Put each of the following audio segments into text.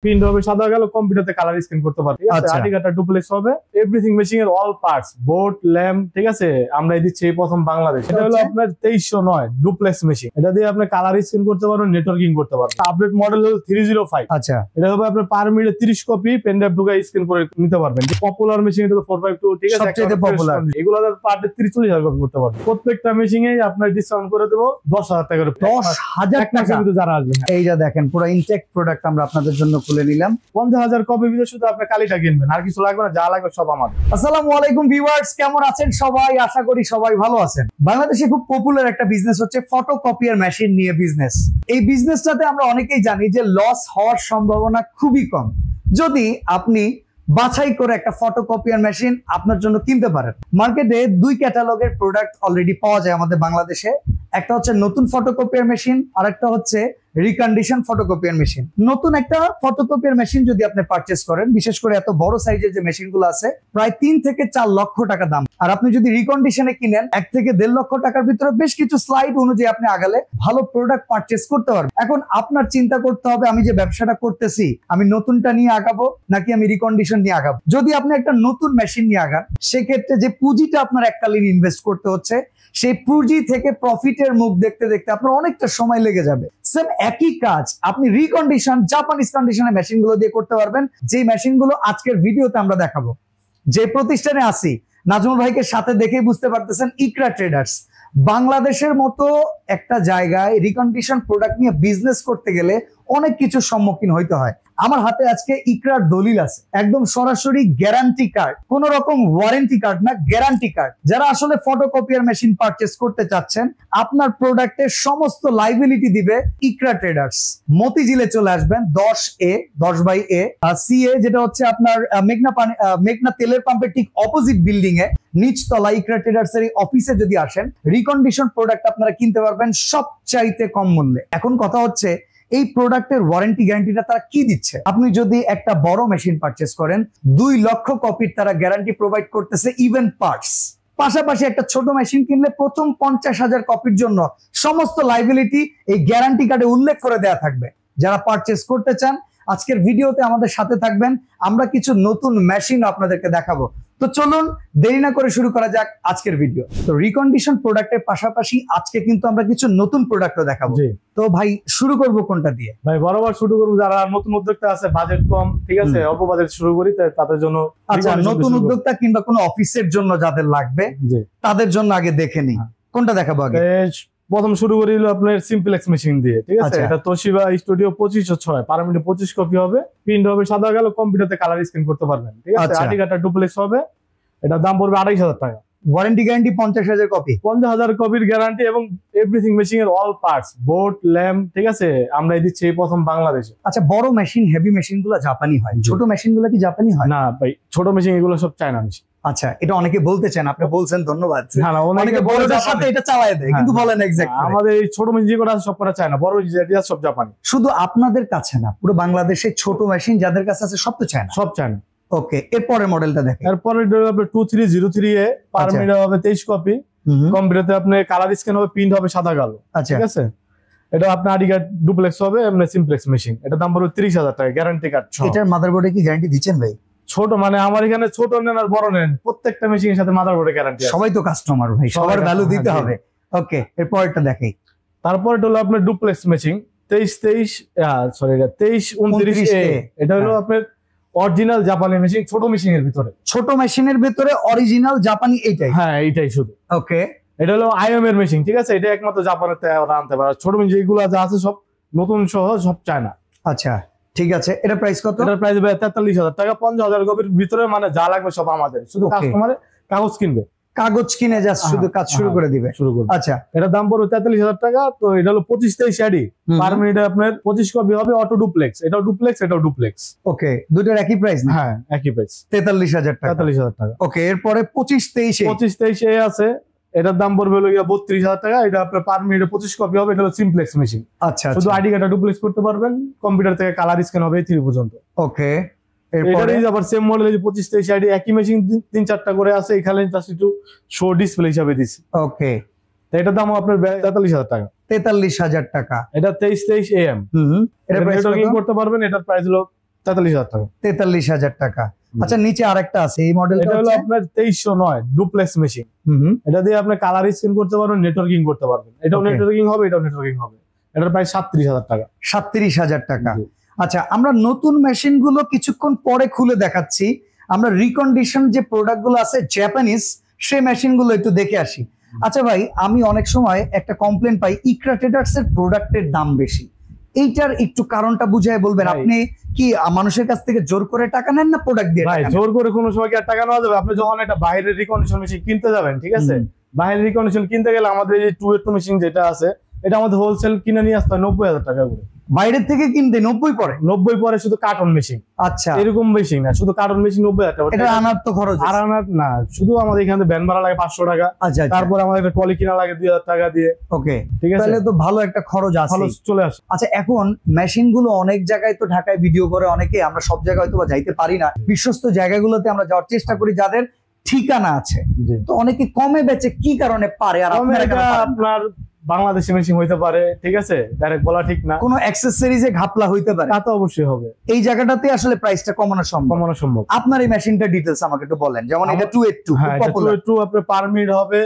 Print হবে সাদা কালো, কম্পিউটারতে কালার স্ক্যান করতে পারবে। ঠিক আছে, আর্টিকাটা ডুপ্লেক্স হবে, এভরিথিং মেশিং এর অল পার্টস, বোর্ড, ল্যাম্প, ঠিক আছে, আমরা দিচ্ছি এই প্রথম বাংলাদেশ। এটা হলো আপনার 2309 ডুপ্লেক্স মেশিন। এটা দিয়ে আপনি কালার স্ক্যান করতে পারবেন, নেটওয়ার্কিং করতে পারবেন। আপডেট মডেল হলো 305। আচ্ছা, এটা হবে আপনার পার মিনিটে 30 কপি পেন ড্রাইভ ঢুকাই স্ক্যান করে নিতে পারবেন। পপুলার মেশিন এটা তো 452, ঠিক আছে, সবচেয়ে পপুলার। এগুলো পার ডে 30-40,000 কপি করতে পারবেন। প্রত্যেকটা মেশিন এ আপনার ডিসকাউন্ট করে দেব 10,000 টাকা করে। 10,000 টাকা যারা আসবে। এই যে দেখেন পুরো ইনটেক প্রোডাক্ট আমরা আপনাদের জন্য খুলে নিলাম। 50,000 কপির ভিতরে শুধু আপনি কালিটা কিনবেন, আর কিছু লাগবে না, যা লাগবে সব আমাদের। আসসালামু আলাইকুম ভিউয়ার্স, কেমন আছেন সবাই? আশা করি সবাই ভালো আছেন। বাংলাদেশে খুব পপুলার একটা বিজনেস হচ্ছে ফটোকপিয়ার মেশিন নিয়ে বিজনেস। এই বিজনেসটাতে আমরা অনেকেই জানি যে লস হওয়ার সম্ভাবনা খুবই কম যদি আপনি বাছাই করে একটা ফটোকপিয়ার মেশিন আপনার জন্য কিনতে পারেন। মার্কেটে দুই ক্যাটালগের প্রোডাক্ট অলরেডি পাওয়া যায় আমাদের বাংলাদেশে। একটা হচ্ছে নতুন ফটোকপিয়ার মেশিন, আর একটা হচ্ছে রিকন্ডিশন ফটোকপিয়ার মেশিন। নতুন একটা ফটোকপিয়ার মেশিন যদি আপনি পারচেস করেন, বিশেষ করে এত বড় সাইজের যে মেশিনগুলো আছে, প্রায় 3 থেকে 4 লক্ষ টাকা দাম। আর আপনি যদি রিকন্ডিশনে কিনেন 1 থেকে 1.5 লক্ষ টাকার ভিতরে বেশ কিছু স্লাইড অনুযায়ী আপনি আগালে ভালো প্রোডাক্ট পারচেস করতে পারবেন। এখন আপনার চিন্তা করতে হবে, আমি যে ব্যবসাটা করতেছি আমি নতুনটা নিয়ে আগাবো নাকি আমি রিকন্ডিশন নিয়ে আগাবো। যদি আপনি একটা নতুন মেশিন নিয়ে আগান, সেক্ষেত্রে যে পুঁজিটা আপনার এককালীন ইনভেস্ট করতে হচ্ছে, সেই পুঁজি থেকে প্রফিটের মুখ দেখতে দেখতে আপনার অনেকটা সময় লেগে যাবে। সেম একই কাজ আপনি রিকন্ডিশন, জাপানিজ কন্ডিশনের মেশিন গুলো দিয়ে করতে পারবেন, যে মেশিন গুলো আজকের ভিডিওতে আমরা দেখাবো। যে প্রতিষ্ঠানে আসি, নাজমুল ভাইকে সাথে দেখেই বুঝতে পারতেছেন, ইকরা ট্রেডার্স। বাংলাদেশের মতো একটা জায়গায় রিকন্ডিশন প্রোডাক্ট নিয়ে বিজনেস করতে গেলে অনেক কিছুর সম্মুখীন হইতে হয়। আমার হাতে আজকে ইকরার দলিল আছে, একদম সরাসরি গ্যারান্টি কার্ড, কোন রকম ওয়ারেন্টি কার্ড না, গ্যারান্টি কার্ড। যারা আসলে ফটোকপিয়ার মেশিন পারচেস করতে চাচ্ছেন, আপনার প্রোডাক্টের সমস্ত লাইবিলিটি দিবে ইকরা ট্রেডার্স। মতিঝিলে চলে আসবেন 10/A CA, যেটা হচ্ছে আপনার মেঘনা তেলের পাম্পের ঠিক অপোজিট বিল্ডিং এ নিচতলা ইকরা ট্রেডার্স এর অফিসে যদি আসেন, রিকন্ডিশন প্রোডাক্ট আপনারা কিনতে পারবেন সবচাইতে কম মূল্যে। এখন কথা হচ্ছে এই প্রোডাক্টের ওয়ারেন্টি গ্যারান্টিটা তারা কি দিচ্ছে। আপনি যদি একটা বড় মেশিন পারচেস করেন, 2 লক্ষ কপির তারা গ্যারান্টি প্রোভাইড করতেছে, ইভেন পার্টস। পাশাপাশি একটা ছোট মেশিন কিনলে প্রথম 50,000 কপির জন্য সমস্ত লাইবিলিটি এই গ্যারান্টি কার্ডে উল্লেখ করে দেওয়া থাকবে। যারা পারচেস করতে চান, আজকের ভিডিওতে আমাদের সাথে থাকবেন, আমরা কিছু নতুন মেশিন আপনাদেরকে দেখাবো। তো চলুন দেরি না করে শুরু করা যাক আজকের ভিডিও। তো রিকন্ডিশন প্রোডাক্টের পাশাপাশি আজকে কিন্তু আমরা কিছু নতুন প্রোডাক্টও দেখাবো। তো ভাই শুরু করব কোনটা দিয়ে? ভাই বরাবর শুরু করব, যারা নতুন উদ্যোক্তা আছে, বাজেট কম, ঠিক আছে, অল্প বাজেট শুরু করি, তাদের জন্য। আচ্ছা, নতুন উদ্যোক্তা কিংবা কোনো অফিসের জন্য যাদের লাগবে তাদের জন্য আগে দেখে নিই কোনটা দেখাবো আগে। প্রথম শুরু করি আপনার সিম্পলেক্স মেশিন দিয়ে, ঠিক আছে। এটা তোশিবা স্টুডিও 2506, পার মিনিটে 25 কপি হবে, প্রিন্ট হবে সাদা কালো, কম্পিউটারতে কালার স্ক্যান করতে পারবেন, ঠিক আছে। আর্টিকাটা ডুপ্লেক্স হবে, এটা দাম পড়বে 28,000 টাকা। ওয়ারেন্টি গ্যারান্টি 50,000 কপি, 50,000 কপির গ্যারান্টি এবং এভরিথিং মেশিং এর অল পার্টস, বোর্ড, ল্যাম্প, ঠিক আছে, আমরা দিচ্ছি এই প্রথম বাংলাদেশে। আচ্ছা, বড় মেশিন, হেভি মেশিন গুলো জাপানি হয়, ছোট মেশিন গুলো কি জাপানি হয়? না ভাই, ছোট মেশিন এগুলো সব চায়না মেশিন। আচ্ছা, এটা অনেকে বলতে চান, আপনি বলছেন, ধন্যবাদ। অনেকে বড়টার সাথে এটা চালায় দেয়, কিন্তু বলেন এক্স্যাক্টলি। আমাদের এই ছোট মেশিন যেগুলো আছে সব করা চায়না, বড় যেটা সব জাপানি। শুধু আপনাদের কাছে না, পুরো বাংলাদেশে ছোট মেশিন যাদের কাছে আছে সব তো চায়না, সব চায়না। ওকে, এরপরের মডেলটা দেখেন। এরপরে 2303A, পার মিনিট হবে 23 কপি, কম্পিউটারতে আপনি কালার স্ক্যান হবে, প্রিন্ট হবে সাদা কালো, ঠিক আছে। এটা আপনার আর্টিকাট ডুপ্লেক্স হবে, এমনি সিমপ্লেক্স মেশিন। এটা দাম পড়বে 30,000 টাকা, গ্যারান্টি কার্ড। এটার মাদারবোর্ডে কি গ্যারান্টি দিচ্ছেন ভাই? ছোট মানে আমার এখানে ছোট নেন আর বড় নেন, প্রত্যেকটা মেশিনের সাথে মাদারবোর্ডে গ্যারান্টি আছে। সবাই তো কাস্টমার ভাই, সবার ভ্যালু দিতে হবে। ওকে, এরপরটা দেখাই। তারপর এটা হলো আপনার ডুপ্লেক্স মেশিন 2329A। এটা হলো আপনার অরিজিনাল জাপানি মেশিন, ছোট মেশিনের ভিতরে। ছোট মেশিনের ভিতরে অরিজিনাল জাপানি এইটাই? হ্যাঁ, এইটাই শুধু। ওকে, এটা হলো আইএম এর মেশিন, ঠিক আছে। এটা একমাত্র জাপানেতে আনতে পারে। ছোট মেশিন যেগুলো যা আছে সব নতুন সহ সব চায়না। আচ্ছা, ঠিক আছে। এটা প্রাইস কত? এটার প্রাইস 43,000 টাকা, 50,000 কপির ভিতরে, মানে যা লাগবে সব আমাদের। শুধু কাস্টমারে কাগজ কিনবে, কাগজ কিনে জাস্ট শুধু কাজ শুরু করে দিবে। আচ্ছা, এটা দাম পড়বে 43,000 টাকা। তো এটা হলো 25-23 AD, পার মিনিটে আপনার 25 কপি হবে, অটো ডুপ্লেক্স। এটাও ডুপ্লেক্স, এটাও ডুপ্লেক্স। ওকে, দুটোর একই প্রাইস না? হ্যাঁ, একই প্রাইস, 43,000 টাকা। 43,000 টাকা। ওকে, এরপরে 25-23 আছে, এটার দাম পড়বে হলো 32,000 টাকা। এটা আপনার পার মিনিটে 25 কপি হবে, এটা হলো সিমপ্লেক্স মেশিন। আচ্ছা, শুধু আইডি কার্ডটা ডুপ্লেক্স করতে পারবেন, কম্পিউটার থেকে কালার স্ক্যান হবে 3 পর্যন্ত। ওকে, এরপরে আবার সেম মডেল 25-23 AD, একই মেশিন 3-4টা করে আছে। এখানে জাস্ট একটু শো ডিসপ্লে হিসাবে দিছি। ওকে, এটার দাম আপনার 43,000 টাকা। 43,000 টাকা। এটা 23-23 AM। এটা নেটওয়ার্কিং করতে পারবেন। এটার প্রাইস হলো 43,000 টাকা। 43,000 টাকা। আচ্ছা, নিচে আরেকটা আছে, এই মডেলটা এটা হলো আপনার 2309 ডুপ্লেক্স মেশিন। এটা দিয়ে আপনি কালার স্ক্যান করতে পারবেন, নেটওয়ার্কিং করতে পারবেন। এটাও নেটওয়ার্কিং হবে, এটাও নেটওয়ার্কিং হবে। এটার প্রাইস 37,000 টাকা। 37,000 টাকা। আচ্ছা, আমরা নতুন মেশিন গুলো কিছুক্ষণ পরে খুলে দেখাচ্ছি। আমরা রিকন্ডিশন যে প্রোডাক্ট গুলো আছে জাপানিজ, সেই মেশিন গুলো একটু দেখে আসি। আচ্ছা ভাই, আমি অনেক সময় একটা কমপ্লেন পাই ইকরা ট্রেডার্স এর প্রোডাক্টের দাম বেশি। এইটার একটু কারণটা বুঝায় বলবেন? আপনি কি মানুষের কাছ থেকে জোর করে টাকা নেন না প্রোডাক্ট দিয়ে? ভাই জোর করে কোনো সময় কি আর টাকা নেওয়া যাবে? আপনি যখন একটা বাইরের রিকন্ডিশন মেশিন কিনতে যাবেন, ঠিক আছে, বাইরের রিকন্ডিশন কিনতে গেলে আমাদের এই 282 মেশিন যেটা আছে, এটা আমাদের হোলসেল কিনে নিয়ে আসতে হয় 90,000 টাকা করে। বাইরের থেকে কিনতে 90 পরে? 90 পরে শুধু কার্টন মেশিন। আচ্ছা, এরকম মেশিন না, শুধু কার্টন মেশিন 90,000 টাকা। এটা আনার তো খরচ? আর আনার না, শুধু আমাদের এখানে ভ্যান ভাড়া লাগে 500 টাকা। আচ্ছা, তারপর আমাদের একটা ট্রলি কিনা লাগে 2,000 টাকা দিয়ে। ওকে, ঠিক আছে, তাহলে তো ভালো একটা খরচ আছে, ভালো চলে আসে। আচ্ছা, এখন মেশিন গুলো অনেক জায়গায় তো ঢাকায় ভিডিও করে অনেকে, আমরা সব জায়গায় হয়তো বা যাইতে পারি না। বিশ্বস্ত জায়গাগুলোতে আমরা যাওয়ার চেষ্টা করি যাদের ঠিকানা আছে। তো অনেকে কমে বেচে কি কারণে পারে? আর আপনার বাংলাদেশি মেশিন হইতে পারে, ঠিক আছে, ডাইরেক্ট বলা ঠিক না। কোনো অ্যাক্সেসরিজে ঘাপলা হইতে পারে, তা তো অবশ্যই হবে। এই জায়গাটাতে আসলে প্রাইসটা কমানো সম্ভব। আপনার এই মেশিনটা ডিটেইলস আমাকে একটু বলেন। যেমন এটা 282, হ্যাঁ, 282 আপনার পার মিনিট হবে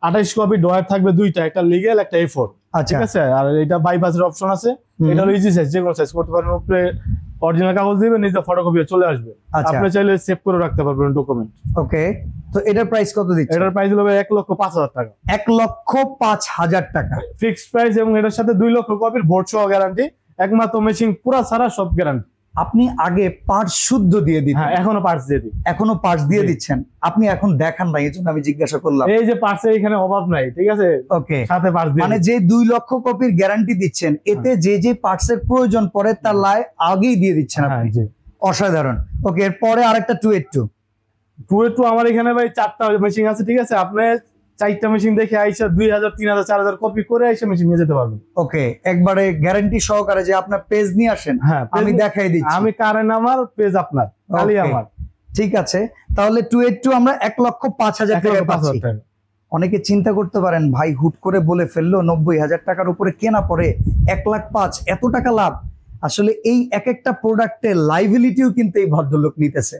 28 কপি, ডয়ার থাকবে দুইটা, একটা লিগ্যাল একটা A4। ঠিক আছে, আর এটা বাইপাসের অপশন আছে। এটা হলো ইজি সাইজ, যে কোনো সাইজ করতে পারবেন। উপরে অরিজিনাল কাগজ দিবেন, নিজে ফটোকপি চলে আসবে। আপনি চাইলে সেভ করে রাখতে পারবেন ডকুমেন্ট। ওকে, তো এটার প্রাইস কত দিচ্ছেন? এটার প্রাইস হলো 1,05,000 টাকা। 1,05,000 টাকা ফিক্সড প্রাইস, এবং এটার সাথে 2 লক্ষ কপির বোর্ড সহ গ্যারান্টি। একমাত্র মেশিন পুরা সারা সব গ্যারান্টি। আপনি আগে পার্টস শুদ্ধ দিয়ে দিতেন? হ্যাঁ, এখনো পার্টস দিয়ে দিই। এখনো পার্টস দিয়ে দিচ্ছেন? আপনি এখন দেখান না, এই জন্য আমি জিজ্ঞাসা করলাম। এই যে পার্টসের এখানে অভাব নাই, ঠিক আছে। ওকে, সাথে পার্টস দিয়ে, মানে যে 2 লক্ষ কপির গ্যারান্টি দিচ্ছেন, এতে যে যে পার্টস এর প্রয়োজন পড়ে তার লাই আগেই দিয়ে দিচ্ছেন আপনি। অসাধারণ। ওকে, এরপরে আরেকটা 282 আমার এখানে ভাই 4টা মেশিন আছে, ঠিক আছে। আপনি 4টা মেশিন দেখে আইসা 2,000, 3,000, 4,000 কপি করে আইসা মেশিন নিয়ে যেতে পারবেন। ওকে, একবারে গ্যারান্টি সহকারে যে আপনার পেজ নিয়ে আসেন, হ্যাঁ, আমি দেখাই দিচ্ছি। আমি কারেন্ট আমার, পেজ আপনার, খালি আমার। ঠিক আছে, তাহলে 282 আমরা 1,05,000 টাকা পাচ্ছি। অনেকে চিন্তা করতে পারেন, ভাই হুট করে বলে ফেললো 90,000 টাকার উপরে কেনা পড়ে 1,05,000, এত টাকা লাভ। আসলে এই এক একটা প্রোডাক্টের লাইবিলিটিও কিন্তু এই ভদ্রলোক নিতেছে।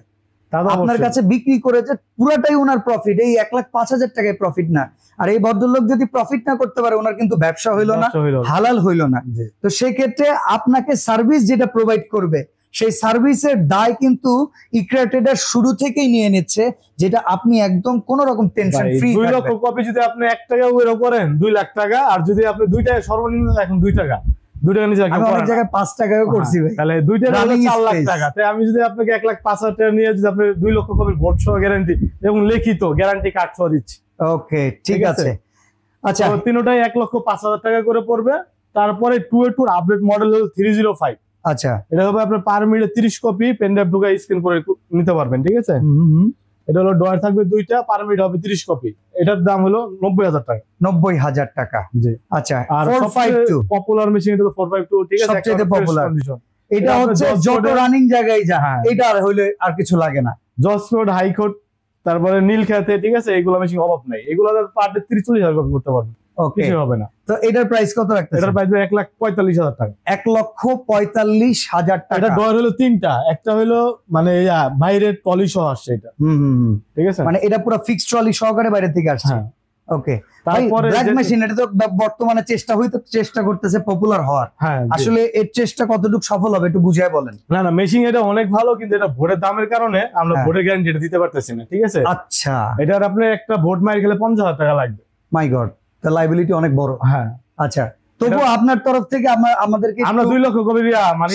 আপনার কাছে বিক্রি করে যে পুরাটাই ওনার প্রফিট, এই 1,05,000 টাকায় প্রফিট না। আর এই ভদ্রলোক যদি প্রফিট না করতে পারে, ওনার কিন্তু ব্যবসা হইলো না, হালাল হইলো না। তো সেক্ষেত্রে আপনাকে সার্ভিস যেটা প্রোভাইড করবে, সেই সার্ভিসের দায় কিন্তু ইকরা ট্রেডার শুরু থেকেই নিয়ে নিচ্ছে, যেটা আপনি একদম কোন রকম টেনশন ফ্রি। 2 লক্ষ কপি যদি আপনি 1 টাকা বের করেন 2 লাখ টাকা, আর যদি আপনি 2 টাকা সর্বনিম্ন এখন 2 টাকা, 2 টাকা নিচে আমি অনেক জায়গায় 5 টাকাও করছি ভাই, তাহলে 2 টাকা হলো 4 লাখ টাকা। তাই আমি যদি আপনাকে 1,05,000 টাকা নিয়ে যদি আপনি 2 লক্ষ কপির বোর্ড সহ গ্যারান্টি এবং লিখিত গ্যারান্টি কার্ড সহ দিচ্ছি। ওকে, ঠিক আছে। আচ্ছা, তিনটাই 1,05,000 টাকা করে পড়বে। তারপরে 282 আপডেট মডেল হলো 305। আচ্ছা, এটা হবে আপনার পার মিনিটে 30 কপি পেন ড্রাইভ ঢুকাই স্ক্যান করে নিতে পারবেন, ঠিক আছে। এটা হলো ডয়ার থাকবে দুইটা, পার মিনিট হবে 30 কপি। এটার দাম হলো 90,000 টাকা। 90,000 টাকা, জি। আচ্ছা, আর 452 পপুলার মেশিন, এটা তো 452, ঠিক আছে, সবচেয়ে পপুলার। এটা হচ্ছে যত রানিং জায়গায় যা, এটা আর হইলে আর কিছু লাগে না। জজকোট, হাইকোর্ট, তারপরে নীলক্ষেতে, ঠিক আছে, এগুলো মেশিন অভাব নাই। এগুলো পার ডে 43,000 কপি করতে পারবেন, কিছু হবে না। তো এটার প্রাইস কত রাখতেছেন? এটার প্রাইস 1,45,000 টাকা। 1,45,000 টাকা। এটা ডয়ার হলো 3টা, একটা হলো মানে বাইরের ট্রলি সহ আসছে এটা, ঠিক আছে, মানে এটা পুরো ফিক্সড ট্রলি সহকারে বাইরে থেকে আসছে। ওকে, তারপরে ব্ল্যাক মেশিন, এটা তো বর্তমানে চেষ্টা করতেছে পপুলার হওয়ার। আসলে এর চেষ্টা কতটুকু সফল হবে একটু বুঝিয়ে বলেন। না, মেশিন এটা অনেক ভালো, কিন্তু এটা ভোটের দামের কারণে আমরা ভোটের গ্যারান্টি দিতে পারতেছি না, ঠিক আছে। আচ্ছা, এটার আপনি একটা ভোট মার গেলে 50,000 টাকা লাগবে। মাই গড, দ্য লাইবিলিটি অনেক বড়। হ্যাঁ, আচ্ছা, তবু আপনার তরফ থেকে আমাদেরকে আমরা 2 লক্ষ কপি মানে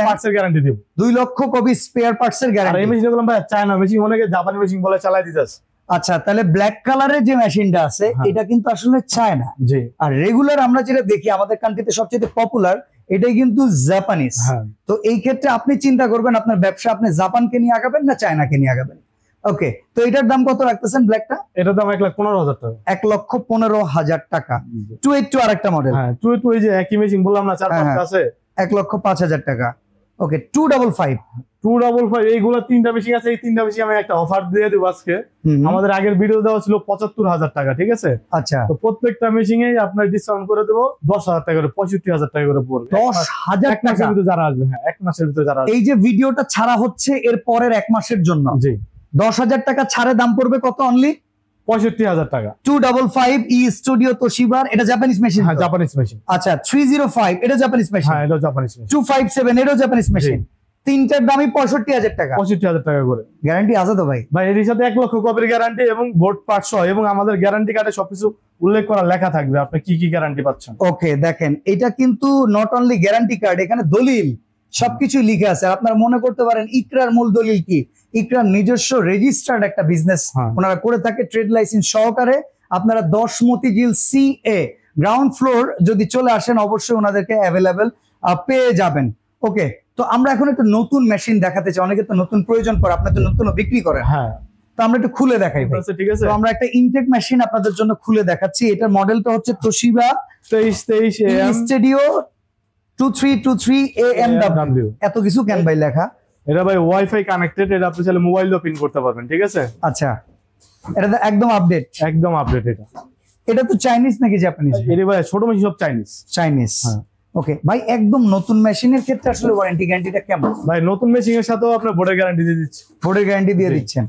পার্টসের গ্যারান্টি দেব। 2 লক্ষ কপি স্পেয়ার পার্টসের গ্যারান্টি। আর এই মেশিনগুলো ভাই চায়না মেশিন, অনেকে জাপানি মেশিন বলে চালাই দিতেছে। আচ্ছা, তাহলে ব্ল্যাক কালারের যে মেশিনটা আছে, এটা কিন্তু আসলে চায়না। জি। আর রেগুলার আমরা যেটা দেখি আমাদের কান্ট্রিতে সবচেয়ে পপুলার, এটাই কিন্তু জাপানিজ। তো এই ক্ষেত্রে আপনি চিন্তা করবেন আপনার ব্যবসা আপনি জাপানকে নিয়ে আগাবেন না চায়নাকে নিয়ে আগাবেন। ওকে, তো এটার দাম কত রাখতেছেন ব্ল্যাকটা? এটার দাম 1,15,000 টাকা। 1,15,000 টাকা। 282 আরেকটা মডেল। 282 এই যে একই মেশিন বললাম না, 4-5টা আছে। 1,05,000 টাকা। ওকে 255 255 এইগুলো 3টা মেশিন আছে, এই 3টা মেশিন আমি একটা অফার দিয়ে দেবো আজকে। আমাদের আগের ভিডিও দেওয়া ছিল 75,000 টাকা, ঠিক আছে? আচ্ছা, তো প্রত্যেকটা মেশিনে আপনার ডিসকাউন্ট করে দেবো 10,000 টাকা করে, 65,000 টাকা করে পড়বে 10,000 এক মাসের ভিতরে যারা আসবে। হ্যাঁ, এক মাসের ভিতরে যারা আসবে। এই যে ভিডিওটা ছাড়া হচ্ছে এর পরের এক মাসের জন্য, জি 10,000 টাকা ছাড়ে দাম পড়বে কত? অনলি 65,000 টাকা। 255 ই স্টুডিও তোশিবার, এটা জাপানিজ মেশিন। হ্যাঁ, জাপানিজ মেশিন। আচ্ছা 305 এটা জাপানিজ মেশিন। হ্যাঁ, এটা জাপানিজ মেশিন। 257 এটাও জাপানিজ মেশিন। তিনটার দামই 65,000 টাকা। 65,000 টাকা করে। গ্যারান্টি আছে তো ভাই? ভাই এর সাথে 1 লক্ষ কপির গ্যারান্টি এবং বোর্ড পার্টস সহ, এবং আমাদের গ্যারান্টি কার্ডে সবকিছু উল্লেখ করা লেখা থাকবে আপনি কি কি গ্যারান্টি পাচ্ছেন। ওকে, দেখেন এটা কিন্তু নট অনলি গ্যারান্টি কার্ড, এখানে দলিল সবকিছু লিখে আছে। আর আপনারা মনে করতে পারেন ইকরার মূল দলিল কি? ইকরার নিজস্ব রেজিস্টার্ড একটা বিজনেস ওনারা করে থাকে, ট্রেড লাইসেন্স সহকারে। আপনারা 10 মতিঝিল CA গ্রাউন্ড ফ্লোর যদি চলে আসেন অবশ্যই ওনাদেরকে অ্যাভেলেবেল পেয়ে যাবেন। ওকে, তো আমরা এখন একটা নতুন মেশিন দেখাতে চাই। অনেকে তো নতুন প্রয়োজন পড়ে, আপনার তো নতুন বিক্রি করেন। হ্যাঁ, তো আমরা একটু খুলে দেখাই ভাই। ঠিক আছে, তো আমরা একটা ইনটেক মেশিন আপনাদের জন্য খুলে দেখাচ্ছি। এটার মডেলটা হচ্ছে তোশিবা 23 AM স্টুডিও 2323 AMW। এত কিছু কেন ভাই লেখা? এটা ভাই ওয়াইফাই কানেক্টেড, এটা আপনি চাইলে মোবাইল দিয়ে পিন করতে পারবেন, ঠিক আছে? আচ্ছা, এটা তো একদম আপডেট। একদম আপডেট। এটা তো চাইনিজ নাকি জাপানিজ? এটা ভাই ছোট মেশিন সব চাইনিজ। চাইনিজ। ওকে ভাই, একদম নতুন মেশিনের ক্ষেত্রে আসলে ওয়ারেন্টি গ্যারান্টিটা কেমন? ভাই নতুন মেশিনের সাথেও আপনি বোর্ডের গ্যারান্টি দিয়ে দিচ্ছি। বোর্ডের গ্যারান্টি দিয়ে দিচ্ছেন?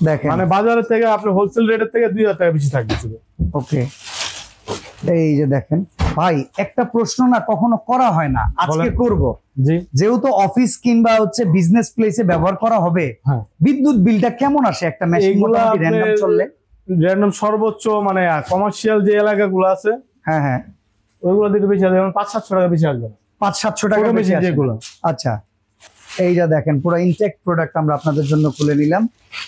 দেখেন মানে বাজারের থেকে আপনি হোলসেল রেটের থেকে 2,000 টাকা বেশি থাকবে শুধু। ওকে, এই যে দেখেন ভাই, একটা প্রশ্ন না কখনো করা হয় না, আজকে করব। জি, যেহেতু অফিস কিংবা হচ্ছে বিজনেস প্লেসে ব্যবহার করা হবে, হ্যাঁ, বিদ্যুৎ বিলটা কেমন আসে একটা মেশিন মোটামুটি র‍্যান্ডম চললে? র‍্যান্ডম সর্বোচ্চ মানে কমার্শিয়াল যে এলাকাগুলো আছে, হ্যাঁ হ্যাঁ, ওইগুলো দিতে বেশি আসবে, যেমন 500-700 টাকা বেশি আসবে। 500-700 টাকা বেশি আসে যেগুলো। আচ্ছা, এই যে দেখেন পুরো ইনটেক প্রোডাক্ট আমরা আপনাদের জন্য খুলে নিলাম।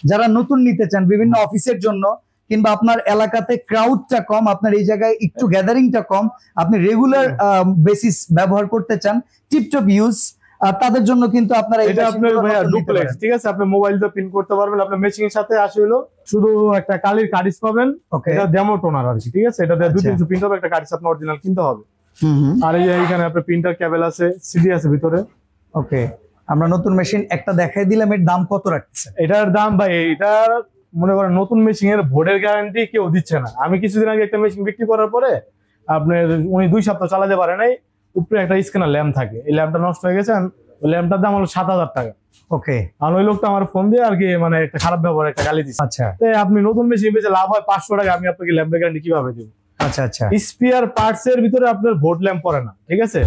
যারা নতুন নিতে চান বিভিন্ন অফিসের জন্য, কিংবা আপনার এলাকাতে ক্রাউডটা কম, আপনার এই জায়গায় একটু গ্যাদারিংটা কম, আপনি রেগুলার বেসিস ব্যবহার করতে চান, টিপটপ ইউজ, তাদের জন্য কিন্তু আপনারা এটা আপনার ভাইয়া ডুপ্লেক্স, ঠিক আছে? আপনি মোবাইল দিয়ে পিন করতে পারবেন। আপনার মেশিন এর সাথে আসলে শুধু একটা কালির কার্ডিস পাবেন, এটা ডেমো টোনার আর কি, ঠিক আছে? এটা 2-300 প্রিন্ট হবে, একটা কার্ডিস আপনার অরিজিনাল কিনতে হবে। আর এই যে এখানে আপনার প্রিন্টার কেবল আছে, সিডি আছে ভিতরে। ওকে, আমরা নতুন মেশিন একটা দেখাই দিলাম, এর দাম কত রাখছেন? এটার দাম ভাই, এটার মনে করেন নতুন মেশিন এর বোর্ডের গ্যারান্টি কেউ দিচ্ছে না। আমি কিছুদিন আগে একটা মেশিন বিক্রি করার পরে আপনার উনি 2 সপ্তাহ চালাতে পারে নাই, উপরে একটা স্ক্যানার ল্যাম্প থাকে, এই ল্যাম্পটা নষ্ট হয়ে গেছে। ওই ল্যাম্পটার দাম হলো 7,000 টাকা। ওকে, আর ওই লোকটা আমার ফোন দিয়ে আর কি মানে একটা খারাপ ব্যবহার, একটা গালি দিচ্ছে। আচ্ছা, আপনি নতুন মেশিন বেচে লাভ হয় 500 টাকা, আমি আপনাকে ল্যাম্পের গ্যারান্টি কিভাবে দেবো? আচ্ছা আচ্ছা, স্পিয়ার পার্টস এর ভিতরে আপনার বোর্ড ল্যাম্প পড়ে না, ঠিক আছে?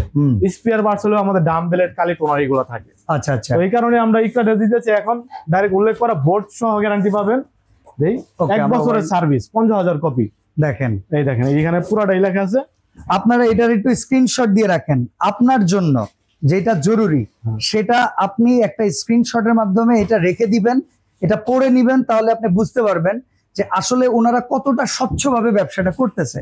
স্পিয়ার পার্টস হলো আমাদের ডাম্বেলের কালি টোনার এগুলো থাকে। আচ্ছা আচ্ছা, এই কারণে আমরা ইকরাটা দিতেছি এখন, ডাইরেক্ট উল্লেখ করা বোর্ড সহ গ্যারান্টি পাবেন। দেই 1 বছরের সার্ভিস, 50,000 কপি। দেখেন, এই দেখেন এখানে পুরোটাই লেখা আছে। আপনারা এটার একটু স্ক্রিনশট দিয়ে রাখেন, আপনার জন্য যেটা জরুরি সেটা আপনি একটা স্ক্রিনশটের মাধ্যমে এটা রেখে দিবেন, এটা পড়ে নিবেন, তাহলে আপনি বুঝতে পারবেন যে আসলে ওনারা কতটা স্বচ্ছভাবে ব্যবসাটা করতেছে।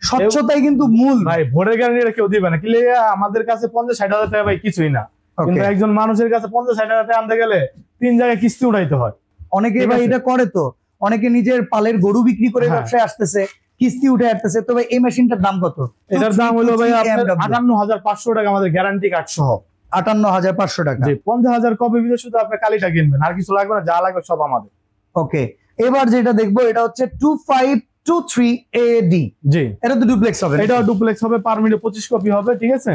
স্বচ্ছতাই কিন্তু মূল ভাই। বোর্ডের গ্যারান্টি কেউ দিবে না, কি আমাদের কাছে 50-60 হাজার টাকা ভাই কিছুই না, কিন্তু একজন মানুষের কাছে 50-60 হাজার টাকা আনতে গেলে 3 জায়গায় কিস্তি উঠাইতে হয়। অনেকে ভাই এটা করে, তো অনেকে নিজের পালের গরু বিক্রি করে ব্যবসায় আসতেছে, কিস্তি উঠে আসতেছে। তবে এই মেশিনটার দাম কত? এটার দাম হলো ভাই আপনার 58,500 টাকা, আমাদের গ্যারান্টি কার্ড সহ। 58,500 টাকা। 50,000 কপির ভিতরে শুধু আপনি কালিটা কিনবেন, আর কিছু লাগবে না, যা লাগবে সব আমাদের। ওকে, এবার যেটা দেখবো এটা হচ্ছে 2523 AD। জি, এটা তো ডুপ্লেক্স হবে। এটাও ডুপ্লেক্স হবে, পার মিনিটে 25 কপি হবে, ঠিক আছে?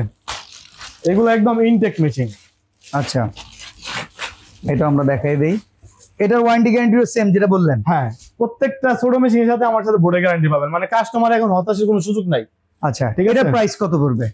এগুলো একদম ইনটেক মেশিন। আচ্ছা, এটা আমরা দেখাই দেই। এটার ওয়ারেন্টি গ্যারান্টিও সেম যেটা বললেন? হ্যাঁ, প্রত্যেকটা ছোট মেশিনের সাথে আমার সাথে বোর্ডের গ্যারান্টি পাবেন, মানে কাস্টমার এখন হতাশার কোনো সুযোগ নাই। আচ্ছা, ঠিক আছে। এটার প্রাইস কত পড়বে?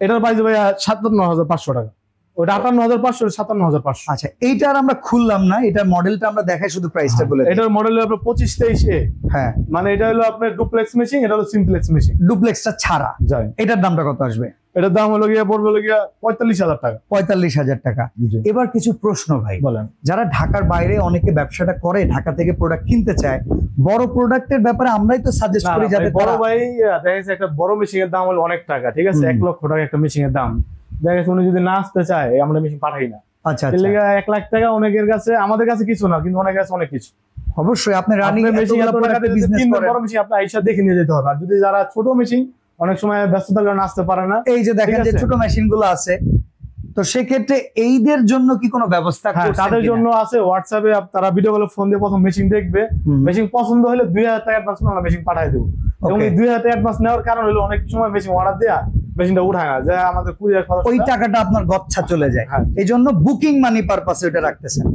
এটার প্রাইস ভাই 57,500 টাকা। ওটা 58,500, 57,500। আচ্ছা, এইটার আমরা খুললাম না, এটার মডেলটা আমরা দেখাই, শুধু প্রাইসটা বলে। এটার মডেল হলো আপনার 2523A। হ্যাঁ, মানে এটা হলো আপনার ডুপ্লেক্স মেশিন, এটা হলো সিমপ্লেক্স মেশিন। ডুপ্লেক্সটা ছাড়া যায়। এটার দামটা কত আসবে? এটার দাম হলো গিয়ে পড়বে হলো গিয়ে 45,000 টাকা। 45,000 টাকা। এবার কিছু প্রশ্ন ভাই, বলেন। যারা ঢাকার বাইরে অনেকে ব্যবসাটা করে, ঢাকা থেকে প্রোডাক্ট কিনতে চায়, বড় প্রোডাক্টের ব্যাপারে আমরাই তো সাজেস্ট করি যাতে বড় ভাই দেখা যাচ্ছে একটা বড় মেশিনের দাম হলো অনেক টাকা, ঠিক আছে? 1 লক্ষ টাকা একটা মেশিনের দাম। দেখা যাচ্ছে উনি যদি না আসতে চায়, আমরা মেশিন পাঠাই না। আচ্ছা, 1 লাখ টাকা অনেকের কাছে, আমাদের কাছে কিছু না, কিন্তু অনেকের কাছে অনেক কিছু। অবশ্যই আপনি রানিং মেশিন বড় মেশিন আপনি আইসা দেখে নিয়ে যেতে হবে। আর যদি যারা ছোট মেশিন অনেক সময় ব্যস্ততার কারণে আসতে পারে না, এই যে দেখেন যে ছোট মেশিন গুলো আছে, তো সেক্ষেত্রে এইদের জন্য কি কোনো ব্যবস্থা করছেন তাদের কিনা? জন্য আছে হোয়াটসঅ্যাপে তারা ভিডিও কলে ফোন দিয়ে প্রথম মেশিন দেখবে, মেশিন পছন্দ হলে 2000 টাকা অ্যাডভান্স আমরা মেশিন পাঠিয়ে দেবো। এবং এই 2000 টাকা অ্যাডভান্স নেওয়ার কারণ হলো অনেক সময় মেশিন অর্ডার দেয়া মেশিনটা উঠায় না, যে আমাদের কুরিয়ার খরচ, ওই টাকাটা আপনার গচ্ছা চলে যায়। এই জন্য বুকিং মানি পারপাসে ওটা রাখতেছেন।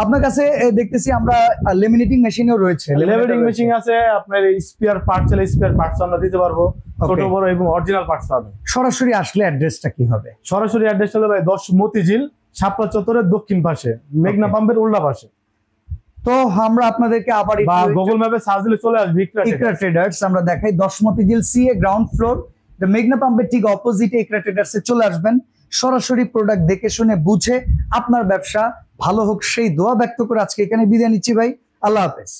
আপনার কাছে দেখতেছি আমরা লেমিনেটিং মেশিনও রয়েছে। লেমিনেটিং মেশিন আছে, আপনার স্পেয়ার পার্টস চাইলে স্পেয়ার পার্টস আমরা দিতে পারবো, ছোট বড় এবং অরিজিনাল পার্টস পাবেন। সরাসরি আসলে অ্যাড্রেসটা কি হবে? সরাসরি অ্যাড্রেস হলো ভাই 10 মতিঝিল শাপলা চত্বরের দক্ষিণ পাশে, মেঘনা পাম্পের উল্টা পাশে। তো আমরা আপনাদেরকে আবার গুগল ম্যাপে সার্চ দিলে চলে আসবে ইকরা ট্রেডার্স। আমরা দেখাই 10 মতিঝিল সিএ গ্রাউন্ড ফ্লোর, মেঘনা পাম্পের ঠিক অপোজিটে ইকরা ট্রেডার্সে চলে আসবেন। সরাসরি প্রোডাক্ট দেখে শুনে বুঝে আপনার ব্যবসা ভালো হোক সেই দোয়া ব্যক্ত করে আজকে এখানে বিদায় নিচ্ছি ভাই। আল্লাহ হাফেজ।